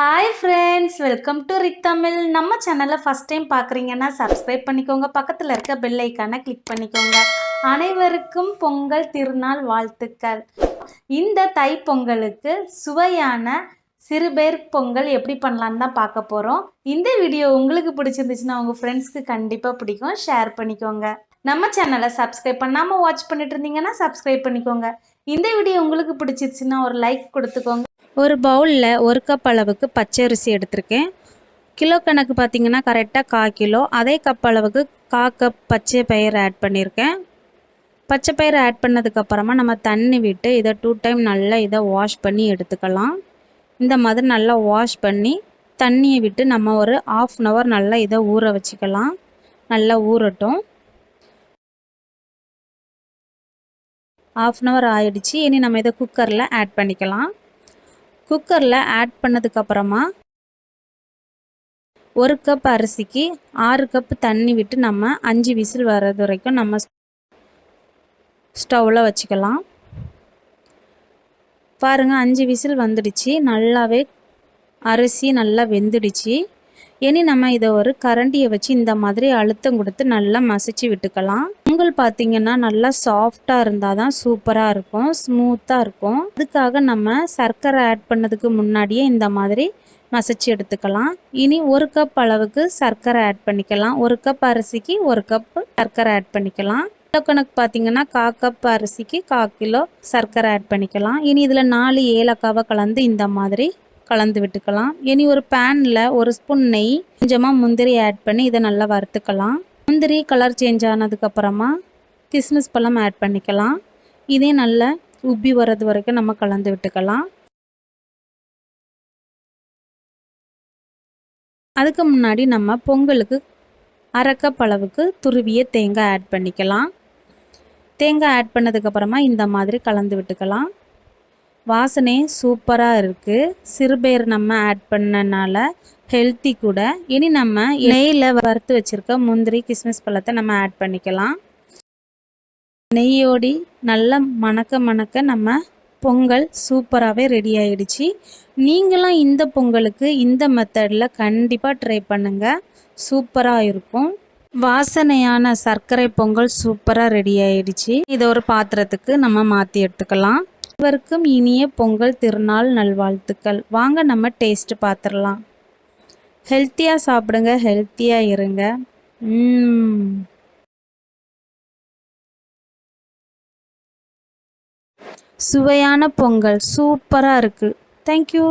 Hi friends, welcome to Rick Tamil. நம்ம சேனலை first time பார்க்குறீங்கன்னா சப்ஸ்கிரைப் பண்ணிக்கோங்க. பக்கத்தில் இருக்க பெல் ஐக்கானை கிளிக் பண்ணிக்கோங்க. அனைவருக்கும் பொங்கல் திருநாள் வாழ்த்துக்கள். இந்த தை பொங்கலுக்கு சுவையான சிறுபேர் பொங்கல் எப்படி பண்ணலான்னு தான் பார்க்க போகிறோம். இந்த வீடியோ உங்களுக்கு பிடிச்சிருந்துச்சுன்னா உங்கள் ஃப்ரெண்ட்ஸ்க்கு கண்டிப்பாக பிடிக்கும். ஷேர் பண்ணிக்கோங்க. நம்ம சேனலை சப்ஸ்கிரைப் பண்ணாமல் வாட்ச் பண்ணிட்டு இருந்தீங்கன்னா சப்ஸ்கிரைப் பண்ணிக்கோங்க. இந்த வீடியோ உங்களுக்கு பிடிச்சிருச்சுன்னா ஒரு லைக் கொடுத்துக்கோங்க. ஒரு பவுலில் 1 கப் அளவுக்கு பச்சை அரிசி எடுத்திருக்கேன். கிலோ கணக்கு பார்த்திங்கன்னா கரெக்டாக 1/4 கிலோ. அதே கப் அளவுக்கு 1/4 கப் பச்சை பயிறு ஆட் பண்ணியிருக்கேன். பச்சை பயிறு ஆட் பண்ணதுக்கப்புறமா நம்ம தண்ணி விட்டு இதை 2 டைம் நல்லா இதை வாஷ் பண்ணி எடுத்துக்கலாம். இந்த மாதிரி நல்லா வாஷ் பண்ணி தண்ணியை விட்டு நம்ம ஒரு 1/2 அன் ஹவர் நல்லா இதை ஊற வச்சுக்கலாம். நல்லா ஊறட்டும். 1/2 அன் ஹவர் ஆயிடுச்சு. இனி நம்ம இதை குக்கரில் ஆட் பண்ணிக்கலாம். குக்கரில் ஆட் பண்ணதுக்கப்புறமா 1 கப் அரிசிக்கு 6 கப் தண்ணி விட்டு நம்ம 5 விசில் வர்றது வரைக்கும் நம்ம ஸ்டவ்வில் வச்சுக்கலாம். பாருங்கள், 5 விசில் வந்துடுச்சு. நல்லாவே அரிசி நல்லா வெந்துடுச்சு. இனி நம்ம இதை ஒரு கரண்டியை வச்சு இந்த மாதிரி அழுத்தம் கொடுத்து நல்லா மசிச்சு விட்டுக்கலாம். பொங்கல் பார்த்திங்கன்னா நல்லா சாஃப்டாக இருந்தால் தான் சூப்பராக இருக்கும், ஸ்மூத்தாக இருக்கும். அதுக்காக நம்ம சர்க்கரை ஆட் பண்ணதுக்கு முன்னாடியே இந்த மாதிரி மசிச்சு எடுத்துக்கலாம். இனி 1 கப் அளவுக்கு சர்க்கரை ஆட் பண்ணிக்கலாம். 1 கப் அரிசிக்கு 1 கப் சர்க்கரை ஆட் பண்ணிக்கலாம். கிலோ கணக்கு பார்த்திங்கன்னா 1/4 கப் அரிசிக்கு 1/4 கிலோ சர்க்கரை ஆட் பண்ணிக்கலாம். இனி இதில் 4 ஏலக்காவை கலந்து இந்த மாதிரி கலந்து விட்டுக்கலாம். இனி ஒரு பேனில் 1 ஸ்பூன் நெய், கொஞ்சமாக முந்திரி ஆட் பண்ணி இதை நல்லா வறுத்துக்கலாம். முந்திரி கலர் சேஞ்ச் ஆனதுக்கப்புறமா கிஸ்மிஸ் பழம் ஆட் பண்ணிக்கலாம். இதே நல்லா உப்பி வர்றது வரைக்கும் நம்ம கலந்து விட்டுக்கலாம். அதுக்கு முன்னாடி நம்ம பொங்கலுக்கு 1/2 கப் அளவுக்கு துருவிய தேங்காய் ஆட் பண்ணிக்கலாம். தேங்காய் ஆட் பண்ணதுக்கப்புறமா இந்த மாதிரி கலந்து விட்டுக்கலாம். வாசனை சூப்பராக இருக்குது. சிறுபயிறு நம்ம ஆட் பண்ணனால ஹெல்த்தி கூட. இனி நம்ம நெய்யில் வறுத்து வச்சுருக்க முந்திரி கிஸ்மிஸ் பழத்தை நம்ம ஆட் பண்ணிக்கலாம். நெய்யோடி நல்லா மணக்க நம்ம பொங்கல் சூப்பராகவே ரெடி ஆகிடுச்சு. நீங்களும் இந்த பொங்கலுக்கு இந்த மெத்தடில் கண்டிப்பாக ட்ரை பண்ணுங்கள், சூப்பராக இருக்கும். வாசனையான சர்க்கரை பொங்கல் சூப்பராக ரெடி ஆகிடுச்சு. இதை ஒரு பாத்திரத்துக்கு நம்ம மாற்றி எடுத்துக்கலாம். அனைவருக்கும் இனிய பொங்கல் திருநாள் நல்வாழ்த்துக்கள். வாங்க நம்ம டேஸ்ட்டு பார்த்துடலாம். ஹெல்த்தியாக சாப்பிடுங்க, ஹெல்த்தியாக இருங்க. சுவையான பொங்கல் சூப்பராக இருக்குது. தேங்க்யூ.